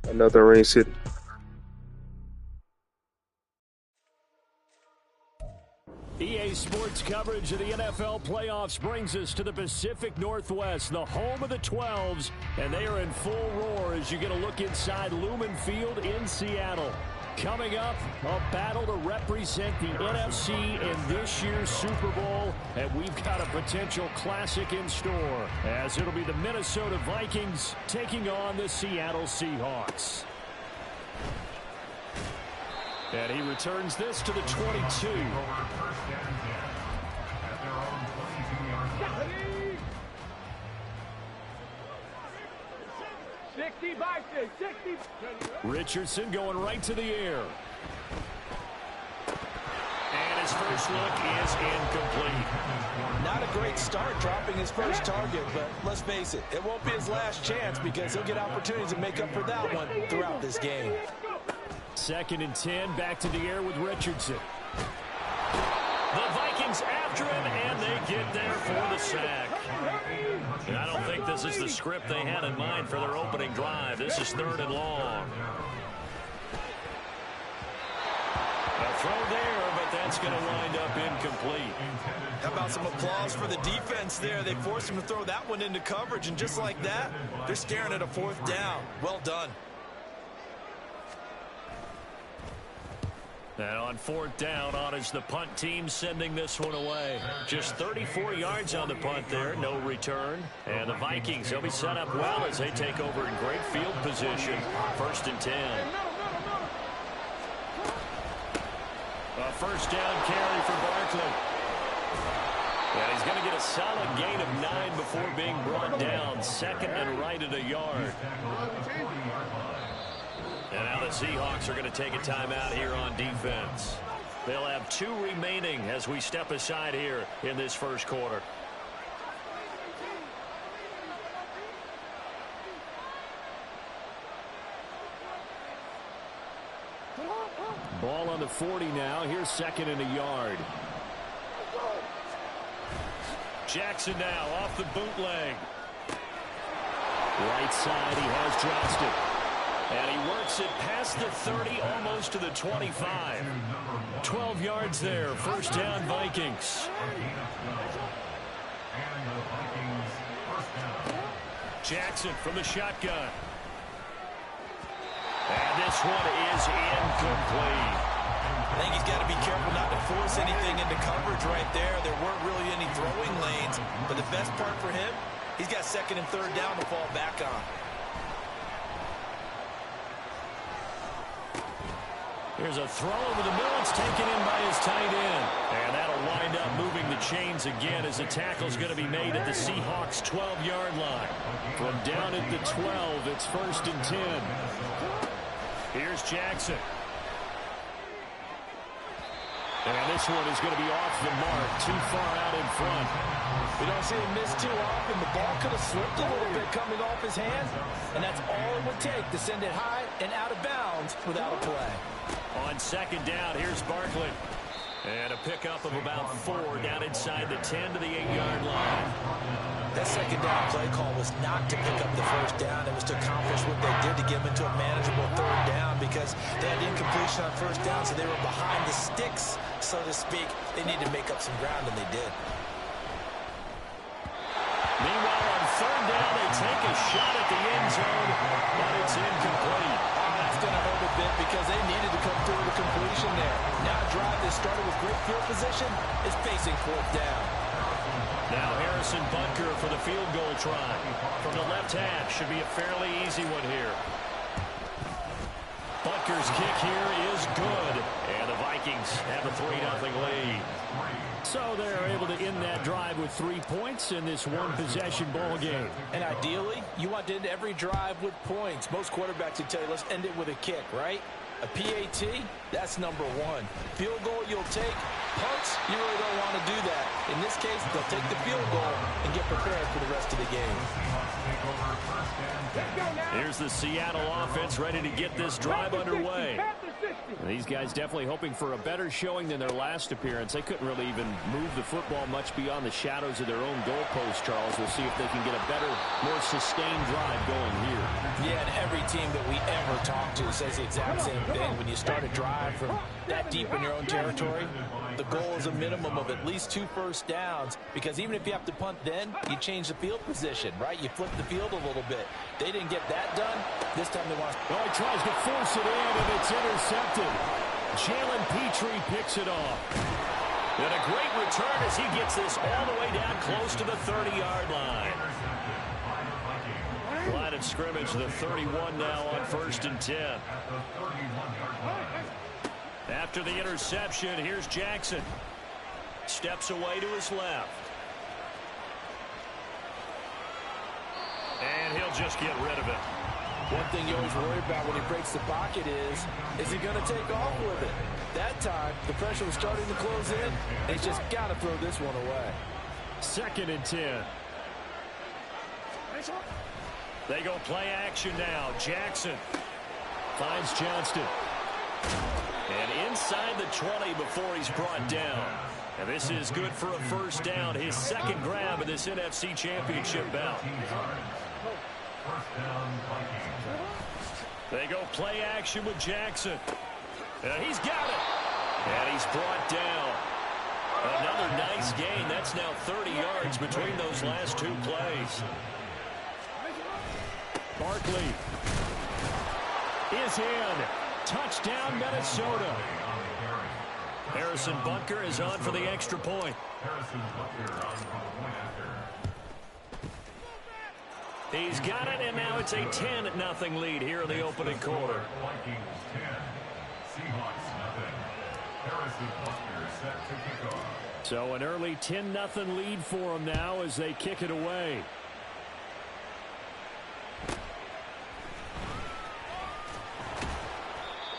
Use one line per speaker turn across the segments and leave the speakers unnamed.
another rain city.
EA Sports coverage of the NFL playoffs brings us to the Pacific Northwest, the home of the 12s, and they are in full roar as you get a look inside Lumen Field in Seattle. Coming up, a battle to represent the NFC in this year's Super Bowl, and we've got a potential classic in store, as it'll be the Minnesota Vikings taking on the Seattle Seahawks. And he returns this to the 22. 60. Richardson going right to the air. And his first look is incomplete.
Not a great start dropping his first target, but let's face it, it won't be his last chance because he'll get opportunities to make up for that one throughout this game.
2nd and 10, back to the air with Richardson. The Vikings after him, and they get there for the sack. And I don't think this is the script they had in mind for their opening drive. This is 3rd and long. A throw there, but that's going to wind up incomplete.
How about some applause for the defense there? They forced him to throw that one into coverage, and just like that, they're staring at a 4th down. Well done.
And on 4th down, on is the punt team sending this one away. Just 34 yards on the punt there, no return. And the Vikings, they'll be set up well as they take over in great field position. 1st and 10. A 1st down carry for Barkley. And he's going to get a solid gain of 9 before being brought down. 2nd and right at a yard. And now the Seahawks are going to take a timeout here on defense. They'll have 2 remaining as we step aside here in this first quarter. Ball on the 40 now. Here's 2nd and a yard. Jackson now off the bootleg. Right side, he has Johnston. And he works it past the 30, almost to the 25. 12 yards there. 1st down, Vikings. Jackson from the shotgun. And this one is incomplete.
I think he's got to be careful not to force anything into coverage right there. There weren't really any throwing lanes. But the best part for him, he's got 2nd and 3rd down to fall back on.
Here's a throw over the middle. It's taken in by his tight end. And that'll wind up moving the chains again as the tackle's going to be made at the Seahawks' 12-yard line. From down at the 12, it's 1st and 10. Here's Jackson. And this one is going to be off the mark, too far out in front.
We don't see him miss too often. The ball could have slipped a little bit coming off his hands, and that's all it would take to send it high and out of bounds without a play.
On 2nd down, here's Barkley. And a pickup of about 4 down inside the 10 to the 8-yard line.
That 2nd down play call was not to pick up the 1st down. It was to accomplish what they did to get them into a manageable 3rd down because they had incompletion on 1st down, so they were behind the sticks, so to speak. They needed to make up some ground, and they did.
Meanwhile, on 3rd down, they take a shot at the end zone, but it's incomplete.
That's going to hurt a bit because they needed to come through with a completion there. Now a drive that started with great field position is facing 4th down.
Now Harrison Butker for the field goal try. From the left hash, should be a fairly easy one here. Butker's kick here is good. And the Vikings have a 3-0 lead. So they're able to end that drive with 3 points in this one-possession ball game.
And ideally, you want to end every drive with points. Most quarterbacks would tell you, let's end it with a kick, right? A PAT, that's number 1. Field goal you'll take. Punts, you really don't want to do that. In this case, they'll take the field goal and get prepared for the rest of the game.
Here's the Seattle offense ready to get this drive underway. These guys definitely hoping for a better showing than their last appearance. They couldn't really even move the football much beyond the shadows of their own goalpost, Charles. We'll see if they can get a better, more sustained drive going here.
Yeah, and every team that we ever talk to says the exact same thing. When you start a drive from that deep in your own territory, the goal is a minimum of at least 2 first downs, because even if you have to punt then, you change the field position, right? You flip the field a little bit. They didn't get that done. This time they want to...
Oh, he tries to force it in, and it's intercepted. Jalen Petrie picks it off. And a great return as he gets this all the way down close to the 30-yard line. Line of scrimmage, the 31 now on 1st and 10. After the interception, here's Jackson. Steps away to his left. And he'll just get rid of it.
One thing you always worry about when he breaks the pocket is he going to take off with it? That time, the pressure was starting to close in, and he's just got to throw this one away.
2nd and 10. They go play action now. Jackson finds Johnston. And inside the 20 before he's brought down. And this is good for a first down. His 2nd grab in this NFC Championship bout. They go play action with Jackson. And he's got it. And he's brought down. Another nice gain. That's now 30 yards between those last 2 plays. Barkley is in. Touchdown, Minnesota. Harrison Butker is on for the extra point. He's got it, and now it's a 10-0 lead here in the opening quarter. So an early 10-0 lead for them now as they kick it away.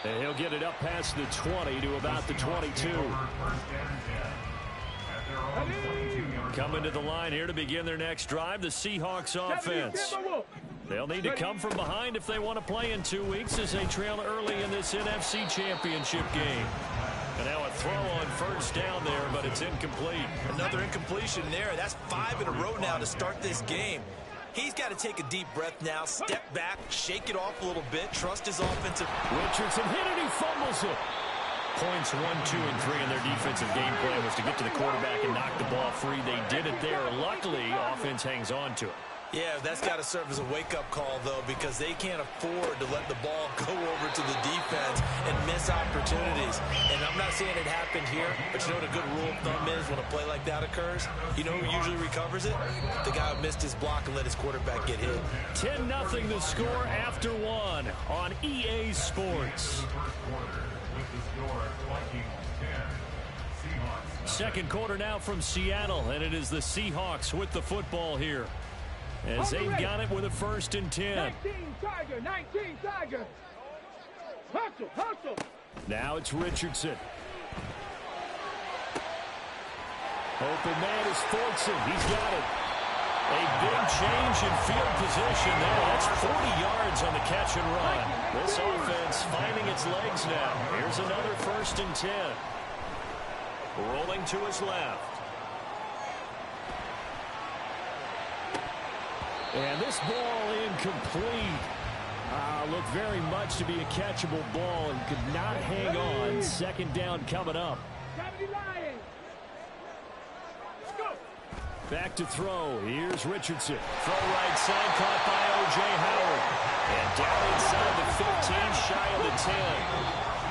And he'll get it up past the 20 to about the 22. Coming to the line here to begin their next drive, the Seahawks offense. They'll need to come from behind if they want to play in 2 weeks as they trail early in this NFC Championship game. And now a throw on first down there, but it's incomplete.
Another incompletion there. That's 5 in a row now to start this game. He's got to take a deep breath now, step back, shake it off a little bit, trust his offensive.
Richardson hit it, he fumbles it. Points 1, 2, and 3 in their defensive game plan was to get to the quarterback and knock the ball free. They did it there. Luckily, offense hangs on to it.
Yeah, that's got to serve as a wake-up call, though, because they can't afford to let the ball go over to the defense and miss opportunities. And I'm not saying it happened here, but you know what a good rule of thumb is when a play like that occurs? You know who usually recovers it? The guy who missed his block and let his quarterback get hit.
10-0 the score after 1 on EA Sports. Second quarter now from Seattle, and it is the Seahawks with the football here. As they've got it with a 1st and 10.
19 Tiger. Hustle.
Now it's Richardson. Open man is Fortson. He's got it. A big change in field position there. That's 40 yards on the catch and run. This offense finding its legs now. Here's another 1st and 10. Rolling to his left. And this ball incomplete. Looked very much to be a catchable ball and could not hang on. 2nd down coming up. Back to throw. Here's Richardson. Throw right side, caught by O.J. Howard. And down inside the 15, shy of the 10.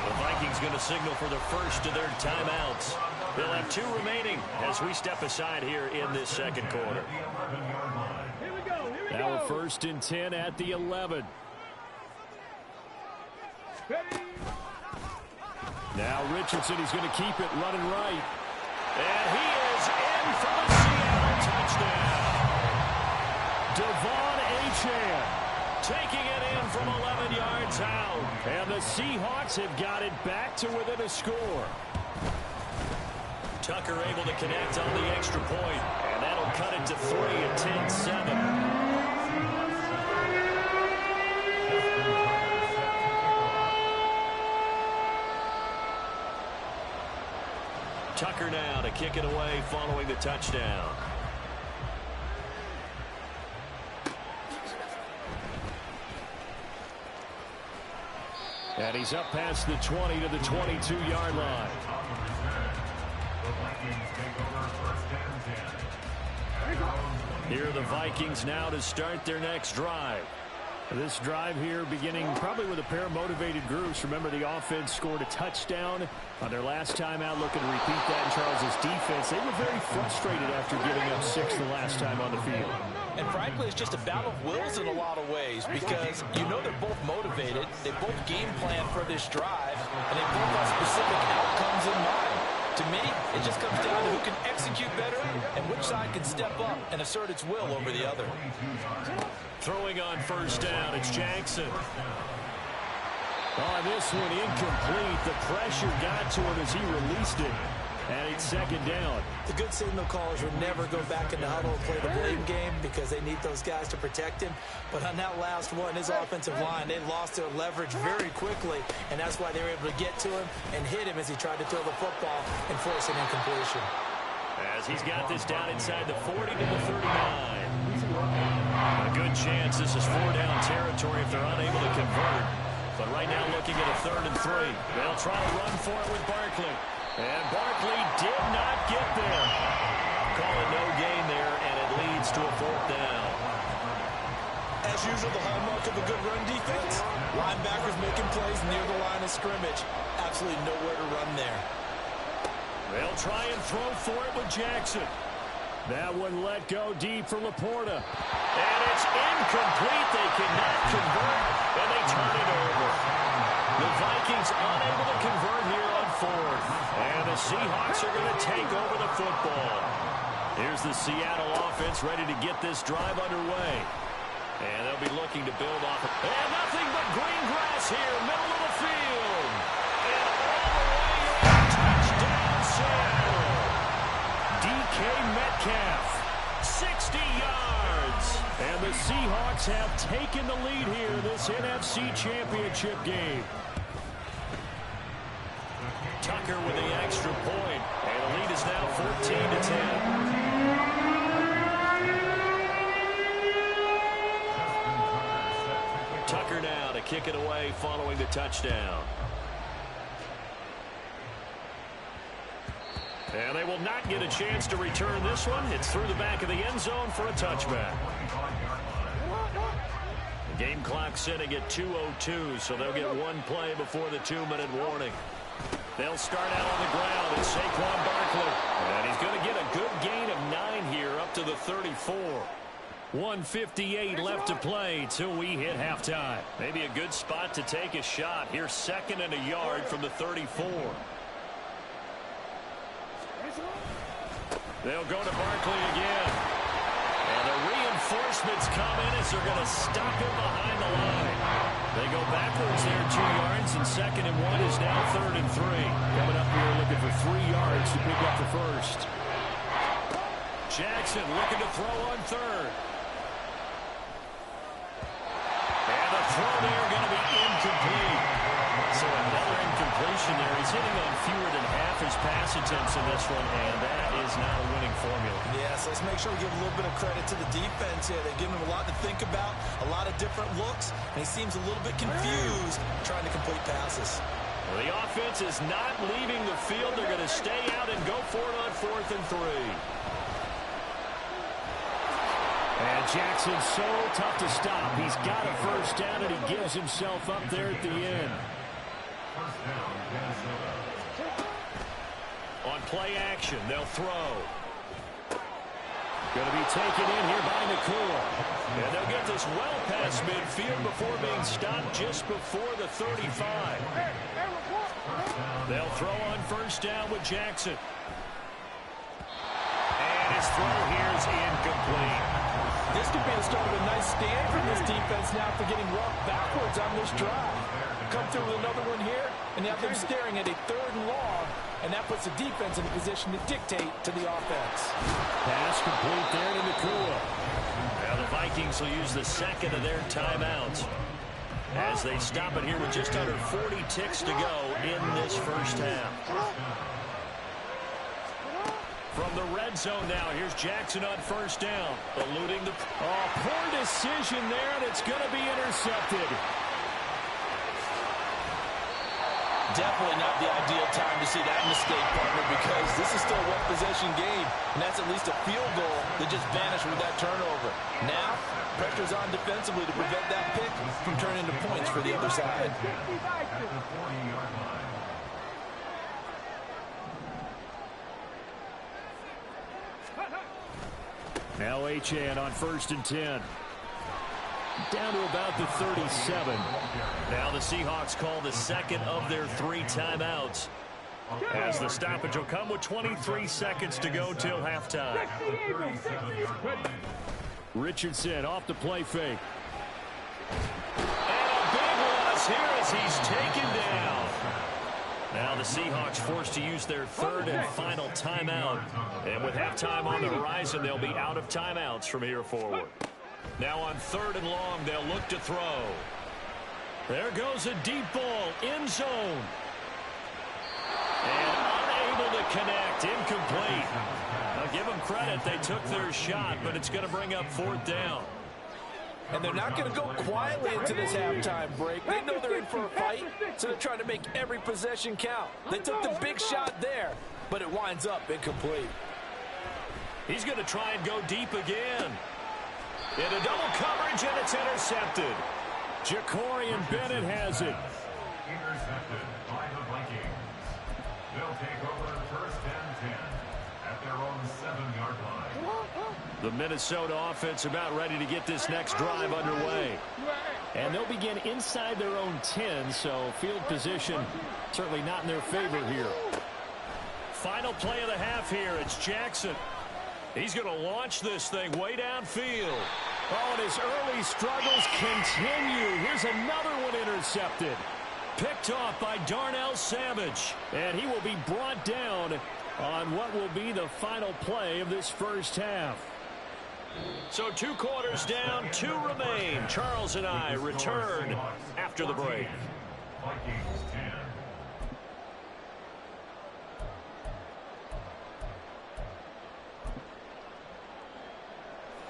The Vikings going to signal for the first of their timeouts. They'll have 2 remaining as we step aside here in this second quarter. Now a 1st and 10 at the 11. Now Richardson, he's going to keep it running right. And he is in for the Seattle touchdown. Devon Achane taking it in from 11 yards out. And the Seahawks have got it back to within a score. Tucker able to connect on the extra point. And that'll cut it to 3 at 10-7. Tucker now to kick it away following the touchdown. And he's up past the 20 to the 22-yard line. Here are the Vikings now to start their next drive. This drive here beginning probably with a pair of motivated groups. Remember, the offense scored a touchdown on their last time out, looking to repeat that in Charles' defense. They were very frustrated after giving up 6 the last time on the field.
And frankly, it's just a battle of wills in a lot of ways because you know they're both motivated. They both game plan for this drive, and they both have specific outcomes in mind. To me, it just comes down to who can execute better and which side can step up and assert its will over the other.
Throwing on first down, it's Jackson. On this one, incomplete. The pressure got to him as he released it. And it's second down.
The good signal callers would never go back in the huddle and play the blame game because they need those guys to protect him. But on that last one, his offensive line, they lost their leverage very quickly, and that's why they were able to get to him and hit him as he tried to throw the football and force an incompletion.
As he's got this down inside the 40 to the 39. A good chance this is 4-down territory if they're unable to convert. But right now looking at a 3rd and 3. They'll try to run for it with Barkley. And Barkley did not get there. Call it no gain there, and it leads to a 4th down.
As usual, the hallmark of a good run defense. Linebackers making plays near the line of scrimmage. Absolutely nowhere to run there.
They'll try and throw for it with Jackson. That one let go deep for Laporta. And it's incomplete. They cannot convert, and they turn it over. The Vikings unable to convert here on 4th. And the Seahawks are going to take over the football. Here's the Seattle offense ready to get this drive underway. And they'll be looking to build off it. And nothing but green grass here, middle of the field. And all the way over, touchdown Seattle. DK Metcalf, 60 yards. And the Seahawks have taken the lead here in this NFC Championship game. Tucker with the extra point, and the lead is now 14-10. Tucker now to kick it away following the touchdown. And they will not get a chance to return this one. It's through the back of the end zone for a touchback. The game clock sitting at 2:02, so they'll get one play before the 2-minute warning. They'll start out on the ground. It's Saquon Barkley. And he's going to get a good gain of 9 here up to the 34. 1:58 left to play till we hit halftime. Maybe a good spot to take a shot. Here's 2nd and a yard from the 34. They'll go to Barkley again. And the reinforcements come in as they're going to stop him behind the line. They go backwards there 2 yards, and 2nd and 1 is now 3rd and 3. Coming up here looking for 3 yards to pick up the first. Jackson looking to throw on 3rd. And the throw there going to be incomplete. So another incompletion there. He's hitting on fewer than half his pass attempts in this one, and that is not a winning formula.
Yes, let's make sure we give a little bit of credit to the defense here. They've given him a lot to think about, a lot of different looks, and he seems a little bit confused trying to complete passes.
Well, the offense is not leaving the field. They're going to stay out and go for it on 4th and 3. And Jackson's so tough to stop. He's got a first down, and he gives himself up there at the end. On play action, they'll throw. Going to be taken in here by McCool. And they'll get this well past midfield before being stopped just before the 35. They'll throw on first down with Jackson. And his throw here is incomplete.
This could be the start of a nice stand from this defense now for getting roughed backwards on this drive. Come through with another one here, and you have them staring at a 3rd and long and that puts the defense in a position to dictate to the offense.
Pass complete there to Nacua. Now the Vikings will use the second of their timeouts as they stop it here with just under 40 ticks to go in this first half. From the red zone now, here's Jackson on first down, eluding the... Oh, poor decision there, and it's going to be intercepted.
Definitely not the ideal time to see that mistake, partner, because this is still a one-possession game, and that's at least a field goal that just vanished with that turnover. Now, pressure's on defensively to prevent that pick from turning into points for the other side.
Now Achane on first and 10. Down to about the 37. Now the Seahawks call the second of their 3 timeouts, as the stoppage will come with 23 seconds to go till halftime. Richardson off the play fake. And a big loss here as he's taken down. Now the Seahawks forced to use their 3rd and final timeout. And with halftime on the horizon, they'll be out of timeouts from here forward. Now on 3rd and long, they'll look to throw. There goes a deep ball, end zone. And unable to connect, incomplete. I'll give them credit, they took their shot, but it's going to bring up 4th down.
And they're not going to go quietly into this halftime break. They know they're in for a fight, so they're trying to make every possession count. They took the big shot there, but it winds up incomplete.
He's going to try and go deep again. Into double coverage, and it's intercepted. Jacorian Bennett has it.
Intercepted by the Vikings. They'll take over 1st and 10 at their own 7-yard line.
The Minnesota offense about ready to get this next drive underway. And they'll begin inside their own 10, so field position certainly not in their favor here. Final play of the half here. It's Jackson. He's going to launch this thing way downfield. Oh, and his early struggles continue. Here's another one intercepted. Picked off by Darnell Savage. And he will be brought down on what will be the final play of this first half. So 2 quarters down, 2 remain. Charles and I return after the break.
Vikings 10.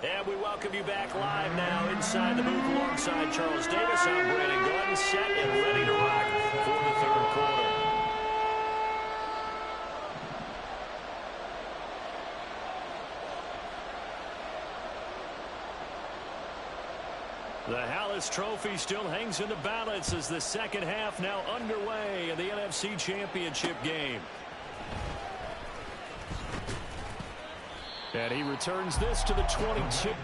And we welcome you back live now inside the booth alongside Charles Davis. I'm Brandon Gaudin, set and ready to rock for the 3rd quarter. The Hallis Trophy still hangs in the balance as the second half now underway in the NFC Championship game. And he returns this to the 22.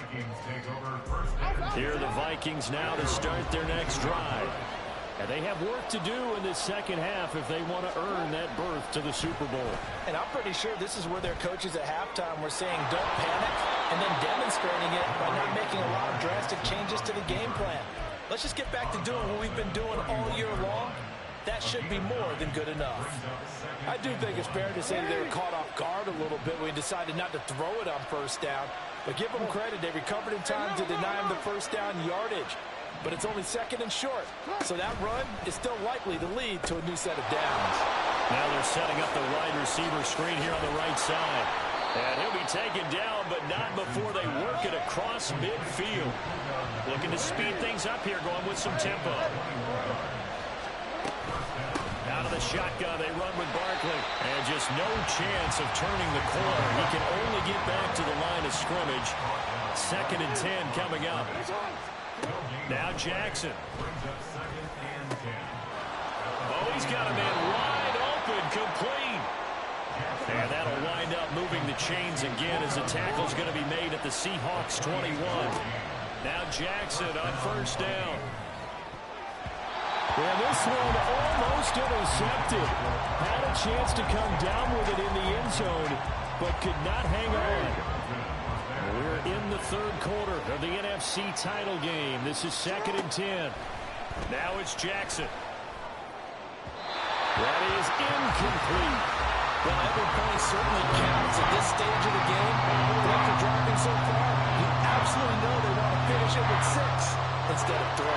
Vikings take over first and 10.
Here are the Vikings now to start their next drive. And they have work to do in this second half if they want to earn that berth to the Super Bowl.
And I'm pretty sure this is where their coaches at halftime were saying don't panic, and then demonstrating it by not making a lot of drastic changes to the game plan. Let's just get back to doing what we've been doing all year long. That should be more than good enough. I do think it's fair to say they were caught off guard a little bit when we decided not to throw it on first down. But give them credit, they recovered in time to deny him the first down yardage. But it's only second and short, so that run is still likely to lead to a new set of downs.
Now they're setting up the wide receiver screen here on the right side. And he'll be taken down, but not before they work it across midfield. Looking to speed things up here, going with some tempo. Out of the shotgun, they run with Barkley. And just no chance of turning the corner. He can only get back to the line of scrimmage. 2nd and 10 coming up. Now Jackson. Oh, he's got a man wide open, complete. And that'll wind up moving the chains again as the tackle's going to be made at the Seahawks 21. Now Jackson on first down. And this one almost intercepted. Had a chance to come down with it in the end zone, but could not hang on. We're in the third quarter of the NFC title game. This is 2nd and 10. Now it's Jackson. That is incomplete.
Well, every point certainly counts at this stage of the game. But after dropping so far, you absolutely know they want to finish it with 6 instead of 3.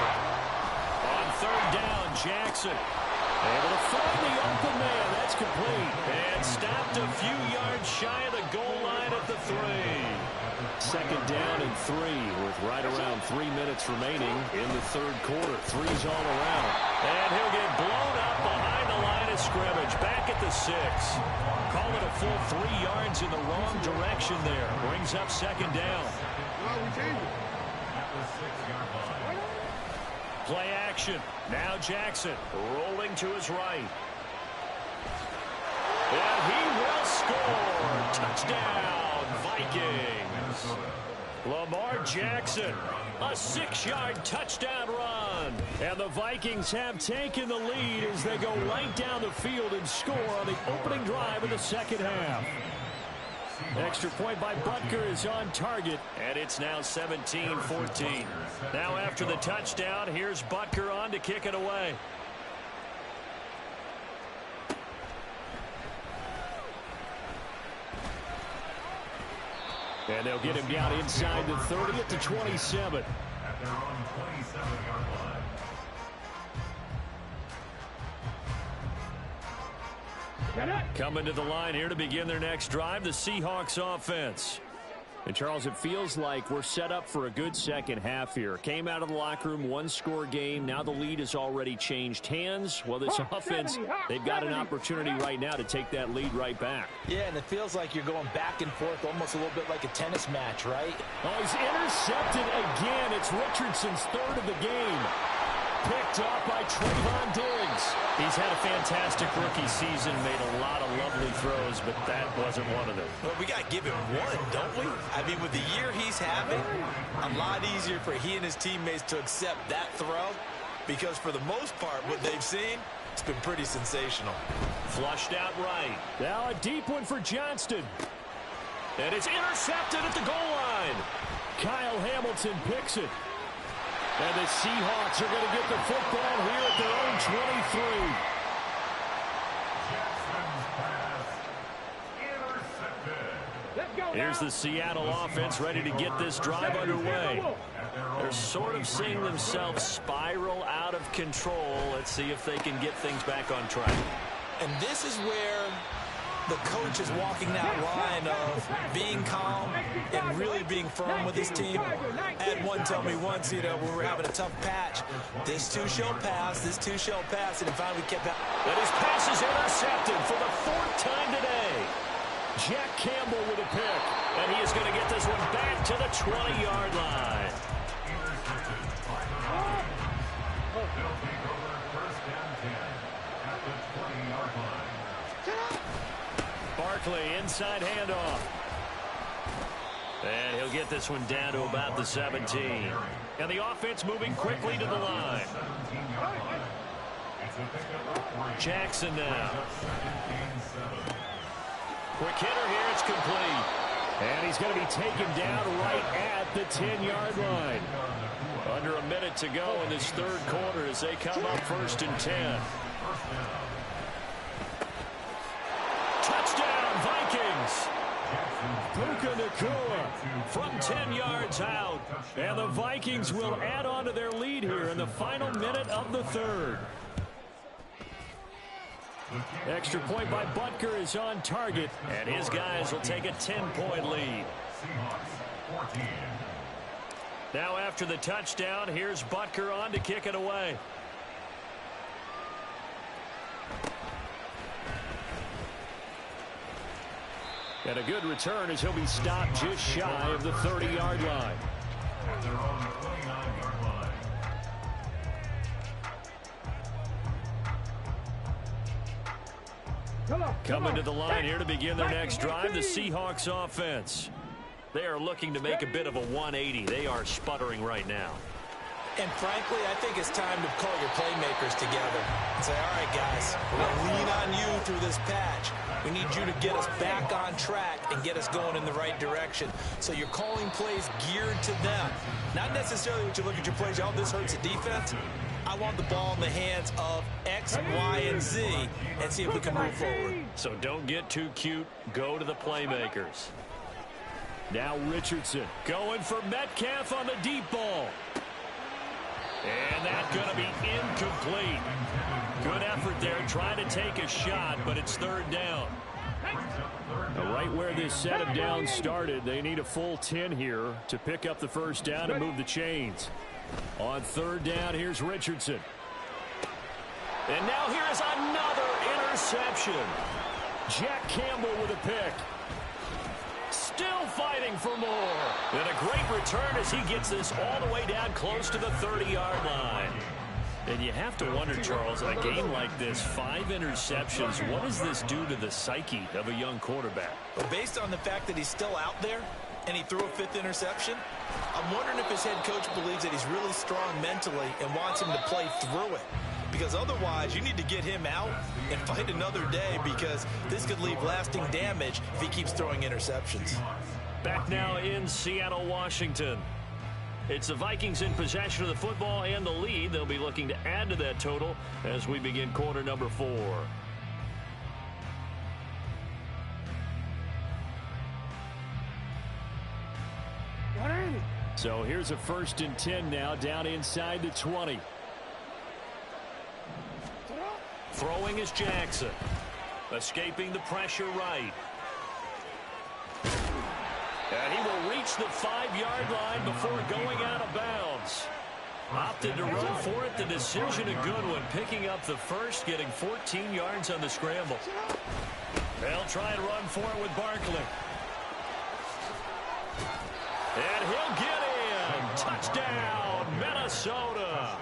On third down, Jackson able to find the open man. That's complete. And stopped a few yards shy of the goal line at the 3. 2nd down and 3 with right around 3 minutes remaining in the third quarter. 3's all around. And he'll get blown up behind the line of scrimmage. Back at the 6. Call it a full 3 yards in the wrong direction there. Brings up 2nd down. Play action. Now Jackson rolling to his right. And he will score. Touchdown, Vikings. Lamar Jackson, a 6-yard touchdown run. And the Vikings have taken the lead as they go right down the field and score on the opening drive of the second half. Extra point by Butker is on target, and it's now 17-14. Now after the touchdown, here's Butker on to kick it away. And they'll get him down inside the 30 at the 27.
At their own 27-yard line.
Coming to the line here to begin their next drive, the Seahawks offense. And, Charles, it feels like we're set up for a good second half here. Came out of the locker room, 1-score game. Now the lead has already changed hands. Well, this offense, they've got an opportunity right now to take that lead right back.
Yeah, and it feels like you're going back and forth almost a little bit like a tennis match, right?
Oh, he's intercepted again. It's Richardson's 3rd of the game. Picked off by Trayvon Diggs. He's had a fantastic rookie season, made a lot of lovely throws, but that wasn't one of them.
Well, we got to give him one, don't we? I mean, with the year he's having, a lot easier for he and his teammates to accept that throw because for the most part, what they've seen, it's been pretty sensational.
Flushed out right. Now a deep one for Johnston. And it's intercepted at the goal line. Kyle Hamilton picks it. And the Seahawks are going to get the football here at their own 23. Here's the Seattle offense ready to get this drive underway. They're sort of seeing themselves spiral out of control. Let's see if they can get things back on track.
And this is where the coach is walking that line of being calm and really being firm with his team. I had one tell me once, you know, when we were having a tough patch, this too shall pass, and finally kept out.
And his pass is intercepted for the 4th time today. Jack Campbell with a pick, and he is going to get this one back to the 20-yard line.
They'll take over first and 10 at the 20-yard line.
Barkley inside handoff. And he'll get this one down to about the 17. And the offense moving quickly to the line. Jackson now. Quick hitter here. It's complete. And he's going to be taken down right at the 10-yard line. Under a minute to go in this third quarter as they come up 1st and 10. Touchdown, Vikings. Puka Nacua from 10 yards out. And the Vikings will add on to their lead here in the final minute of the third. Extra point by Butker is on target, and his guys will take a 10-point lead. Now after the touchdown, here's Butker on to kick it away. And a good return as he'll be stopped just shy of the 30-yard line.
At their own 29-yard line.
Coming to the line here to begin their next drive, the Seahawks offense. They are looking to make a bit of a 180. They are sputtering right now.
And frankly, I think it's time to call your playmakers together and say, all right, guys, we're going to lean on you through this patch. We need you to get us back on track and get us going in the right direction. So you're calling plays geared to them. Not necessarily what you look at your plays, oh, this hurts the defense. I want the ball in the hands of X, Y, and Z and see if we can move forward.
So don't get too cute. Go to the playmakers. Now Richardson going for Metcalf on the deep ball. And that's going to be incomplete. Good effort there trying to take a shot, but it's third down. Now right where this set of downs started, they need a full 10 here to pick up the first down and move the chains. On third down, here's Richardson. And now here's another interception. Jack Campbell with a pick. Still fighting for more. And a great return as he gets this all the way down close to the 30-yard line. And you have to wonder, Charles, in a game like this, 5 interceptions, what does this do to the psyche of a young quarterback?
Well, based on the fact that he's still out there and he threw a 5th interception, I'm wondering if his head coach believes that he's really strong mentally and wants him to play through it. Because otherwise, you need to get him out and fight another day, because this could leave lasting damage if he keeps throwing interceptions.
Back now in Seattle, Washington. It's the Vikings in possession of the football and the lead. They'll be looking to add to that total as we begin quarter number 4. So here's a 1st and 10 now down inside the 20. Throwing is Jackson. Escaping the pressure right. And he will reach the 5-yard line before going out of bounds. Opted to run for it. The decision a good one. Picking up the first, getting 14 yards on the scramble. They'll try and run for it with Barkley. And he'll get in. Touchdown, Minnesota.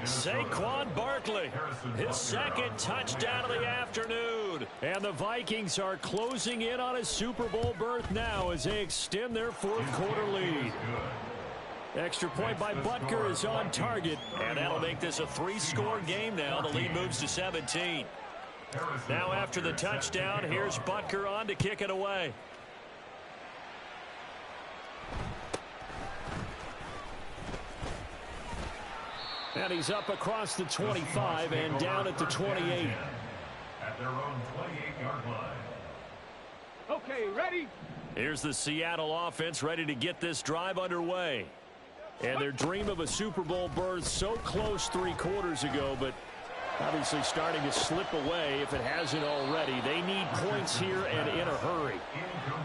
Saquon Barkley, his 2nd touchdown of the afternoon. And the Vikings are closing in on a Super Bowl berth now as they extend their 4th quarter lead. Extra point by Butker is on target, and that'll make this a 3-score game now. The lead moves to 17. Now after the touchdown, here's Butker on to kick it away. And he's up across the 25 and down at the 28.
At their own 28-yard line.
Okay, ready?
Here's the Seattle offense ready to get this drive underway. And their dream of a Super Bowl berth so close 3 quarters ago, but obviously starting to slip away if it hasn't already. They need points here and in a hurry.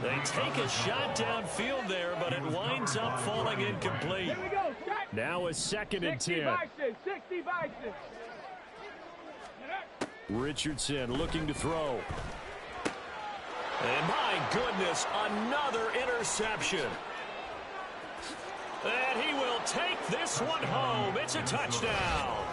They take a shot downfield there, but it winds up falling incomplete.
Here we go.
Now a 2nd and 10.
60 Vikings.
Richardson looking to throw. And my goodness, another interception. And he will take this one home. It's a touchdown.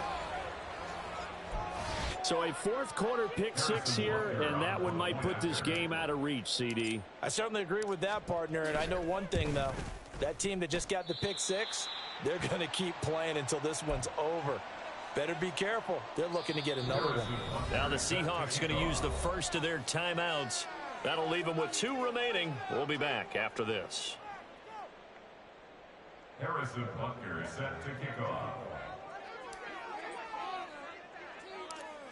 So a fourth quarter pick six here, and that one might put this game out of reach, CD.
I certainly agree with that, partner, and I know one thing, though. That team that just got the pick six, they're going to keep playing until this one's over. Better be careful. They're looking to get another one.
Now the Seahawks going to use the first of their timeouts. That'll leave them with 2 remaining. We'll be back after this.
Harrison Butker set to kick off.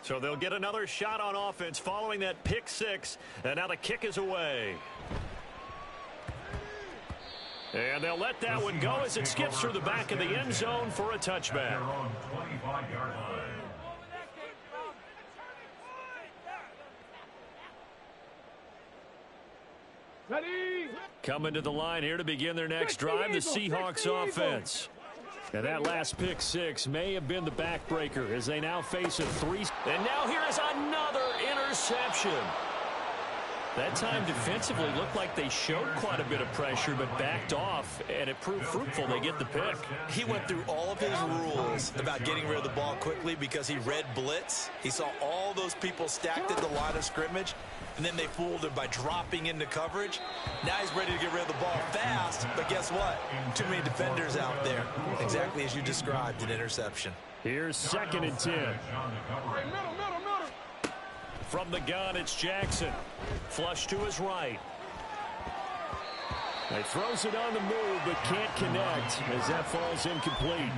So they'll get another shot on offense following that pick six. And now the kick is away. And they'll let that one go as it skips through the back of the end zone for a touchback.
Ready?
Coming to the line here to begin their next drive, the Seahawks offense. And that last pick six may have been the backbreaker as they now face a 3. And now here is another interception. That time defensively looked like they showed quite a bit of pressure but backed off, and it proved fruitful. They get the pick.
He went through all of his rules about getting rid of the ball quickly because he read blitz. He saw all those people stacked at the line of scrimmage, and then they fooled him by dropping into coverage. Now he's ready to get rid of the ball fast, but guess what? Too many defenders out there. Exactly as you described, an interception.
Here's 2nd and 10.
Middle.
From the gun, it's Jackson. Flush to his right. He throws it on the move, but can't connect as that falls incomplete.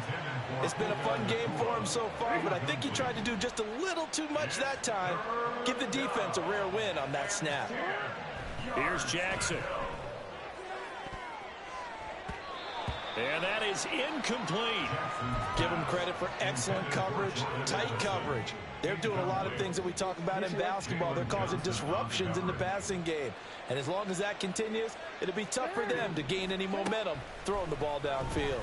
It's been a fun game for him so far, but I think he tried to do just a little too much that time. Give the defense a rare win on that snap.
Here's Jackson. And that is incomplete.
Give them credit for excellent coverage, tight coverage. They're doing a lot of things that we talk about in basketball. They're causing disruptions in the passing game. And as long as that continues, it'll be tough for them to gain any momentum throwing the ball downfield.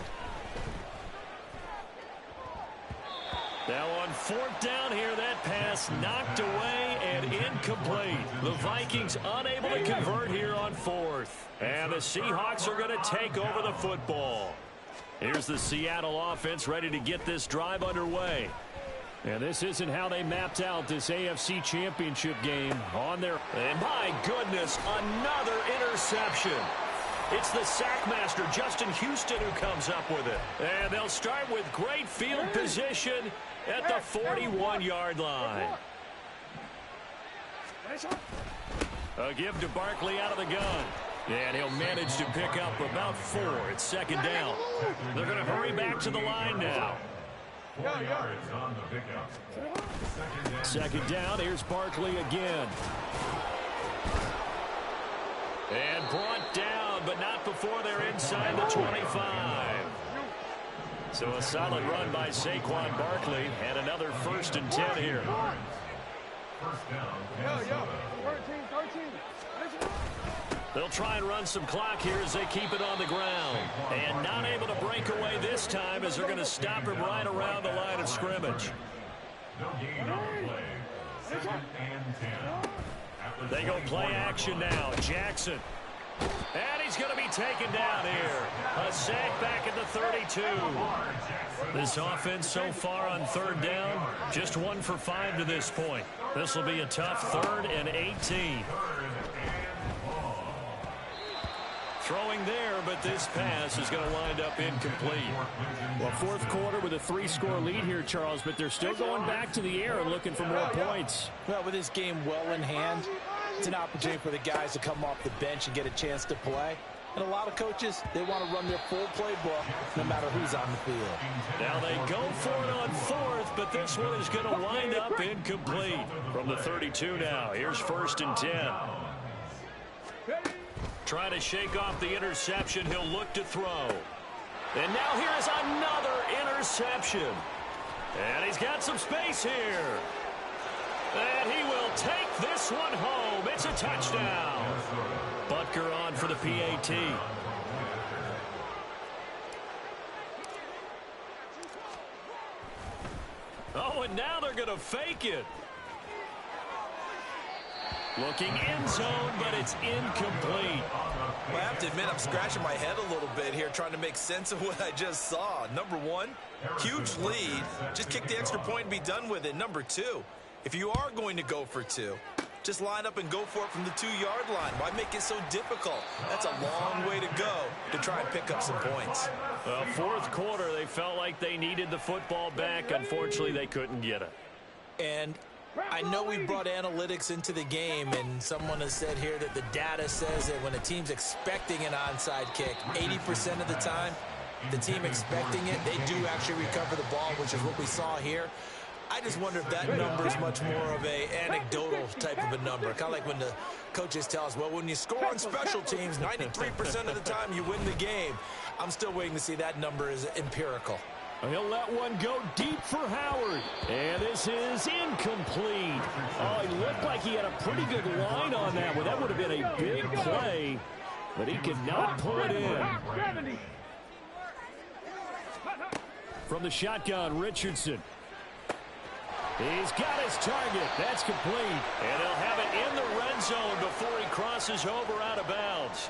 Now on 4th down here, that pass knocked away and incomplete. The Vikings unable to convert here on 4th. And the Seahawks are going to take over the football. Here's the Seattle offense ready to get this drive underway. And this isn't how they mapped out this AFC Championship game on their... And my goodness, another interception. It's the sackmaster, Justin Houston, who comes up with it. And they'll start with great field position at the 41-yard line. A give to Barkley out of the gun. And he'll manage to pick up about 4. It's 2nd down. They're going to hurry back to the line now.
4 yards on the pickup.
2nd down. Here's Barkley again. And brought down, but not before they're inside the 25. So a solid run by Saquon Barkley, and another 1st and 10 here.
First down.
13.
They'll try and run some clock here as they keep it on the ground. And not able to break away this time as they're going to stop him right around the line of scrimmage.
No gain on the play. 2nd and 10.
They go play action now. Jackson. And he's going to be taken down here. A sack back at the 32. This offense so far on 3rd down, just 1 for 5 to this point. This will be a tough 3rd and 18. Throwing there, but this pass is going to wind up incomplete. Well, 4th quarter with a 3-score lead here, Charles, but they're still going back to the air and looking for more points.
Well, with this game well in hand, it's an opportunity for the guys to come off the bench and get a chance to play. And a lot of coaches, they want to run their full playbook no matter who's on the field.
Now they go for it on 4th, but this one is going to wind up incomplete. From the 32 now, here's 1st and 10. Trying to shake off the interception, he'll look to throw. And now here's another interception. And he's got some space here. And he will take this one home. It's a touchdown. Butker on for the PAT. Oh, and now they're going to fake it. Looking end zone, but it's incomplete.
Well, I have to admit, I'm scratching my head a little bit here trying to make sense of what I just saw. Number 1, huge lead. Just kick the extra point and be done with it. Number 2, If you are going to go for two, just line up and go for it from the 2-yard line. Why make it so difficult? That's a long way to go to try and pick up some points.
Well, fourth quarter, they felt like they needed the football back. Unfortunately, they couldn't get it.
And I know we brought analytics into the game, and someone has said here that the data says that when a team's expecting an onside kick, 80% of the time, the team expecting it, they do actually recover the ball, which is what we saw here. I just wonder if that number is much more of a anecdotal type of a number. Kind of like when the coaches tell us, well, when you score on special teams, 93% of the time you win the game. I'm still waiting to see that number is empirical.
He'll let one go deep for Howard. And this is incomplete. Oh, he looked like he had a pretty good line on that one. That would have been a big play, but he could not pull it in. From the shotgun, Richardson. He's got his target. That's complete. And they'll have it in the red zone before he crosses over out of bounds.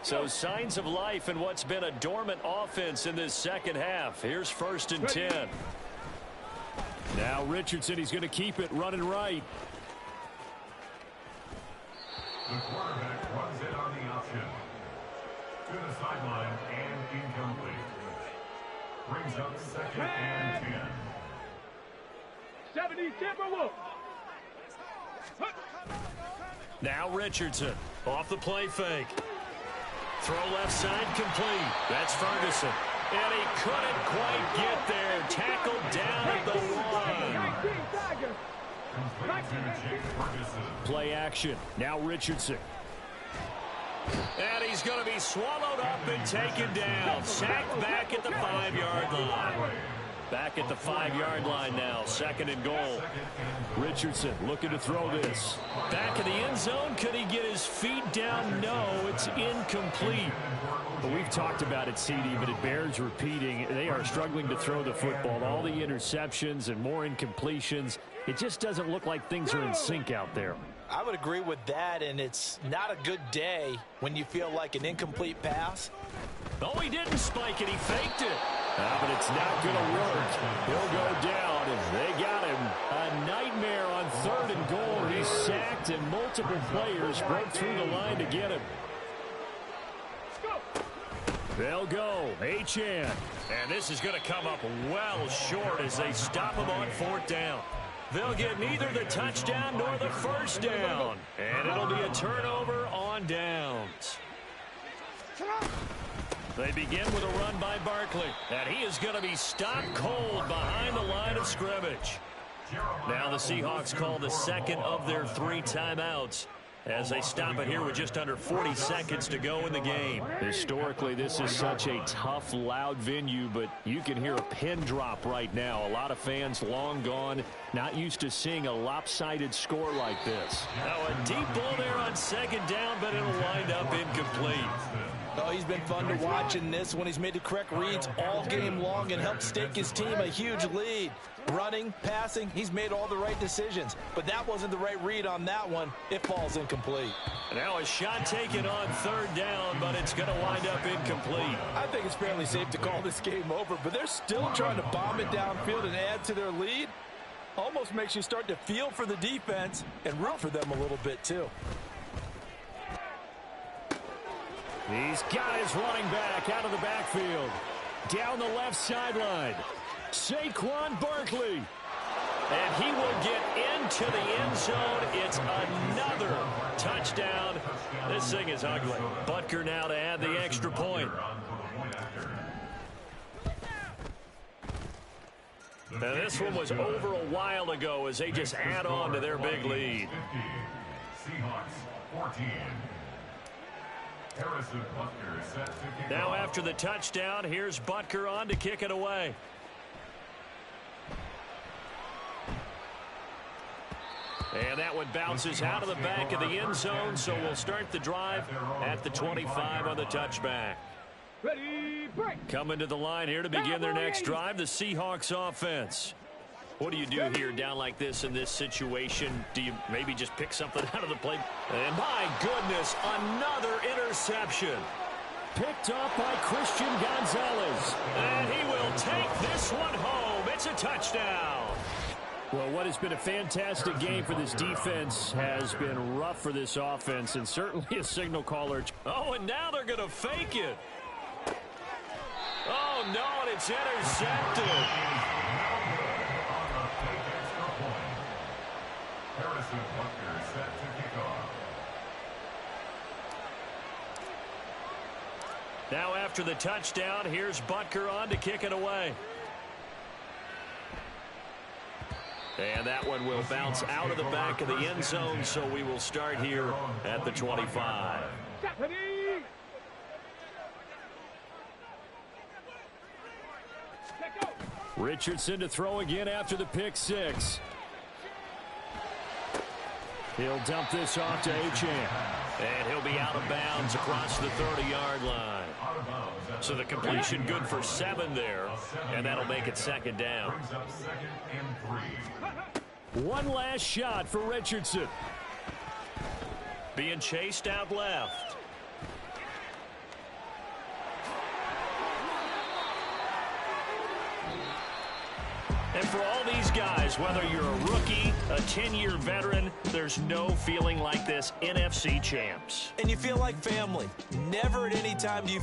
So signs of life in what's been a dormant offense in this second half. Here's 1st and 10. Now Richardson, he's going to keep it running right.
The quarterback runs it on the option. To the sideline and incomplete. Brings up 2nd and 10.
70 Timberwolves.
Now Richardson off the play fake. Throw left side complete. That's Ferguson. And he couldn't quite get there. Tackled down at the 1. Play action. Now Richardson. And he's going to be swallowed up and taken down. Sacked back at the 5-yard line. Back at the 5-yard line now. 2nd and goal. Richardson looking to throw this. Back in the end zone. Could he get his feet down? No, it's incomplete. But we've talked about it, CD, but it bears repeating. They are struggling to throw the football. All the interceptions and more incompletions. It just doesn't look like things are in sync out there.
I would agree with that, and it's not a good day when you feel like an incomplete pass.
Oh, he didn't spike it. He faked it. But it's not going to work. He'll go down, and they got him. A nightmare on 3rd and goal. He's sacked, and multiple players broke through the line to get him. They'll go. Achane. And this is going to come up well short as they stop him on 4th down. They'll get neither the touchdown nor the 1st down. And it'll be a turnover on downs. They begin with a run by Barkley. And he is going to be stopped cold behind the line of scrimmage. Now the Seahawks call the 2nd of their 3 timeouts as they stop it here with just under 40 seconds to go in the game. Historically, this is such a tough, loud venue, but you can hear a pin drop right now. A lot of fans long gone, not used to seeing a lopsided score like this. Now a deep ball there on 2nd down, but it'll wind up incomplete.
Oh, he's been fun to watch in this one. He's made the correct reads all game long and helped stake his team a huge lead. Running, passing, he's made all the right decisions. But that wasn't the right read on that one. It falls incomplete.
Now a shot taken on 3rd down, but it's going to wind up incomplete.
I think it's fairly safe to call this game over, but they're still trying to bomb it downfield and add to their lead. Almost makes you start to feel for the defense and root for them a little bit too.
He's got his running back out of the backfield. Down the left sideline. Saquon Barkley. And he will get into the end zone. It's another touchdown. This thing is ugly. Butker now to add the extra point. Now this one was over a while ago as they just add on to their big lead.
Seahawks 14.
Now after the touchdown, here's Butker on to kick it away. And that one bounces out of the back of the end zone, so we'll start the drive at the 25 on the touchback.
Ready, break.
Coming to the line here to begin their next drive, the Seahawks offense. What do you do here down like this in this situation? Do you maybe just pick something out of the play? And my goodness, another interception. Picked up by Christian Gonzalez. And he will take this one home. It's a touchdown. Well, what has been a fantastic game for this defense has been rough for this offense, and certainly a signal caller. Oh, and now they're going to fake it. Oh, no, and it's intercepted.
Harrison Butker set to kick off.
Now after the touchdown, here's Butker on to kick it away. And that one will bounce out of the back of the end zone, so we will start here at the 25. Richardson to throw again after the pick six. He'll dump this off to Achane. And he'll be out of bounds across the 30-yard line. So the completion good for 7 there, and that'll make it second down. One last shot for Richardson. Being chased out left. And for all these guys, whether you're a rookie, a 10-year veteran, there's no feeling like this NFC champs.
And you feel like family. Never at any time do you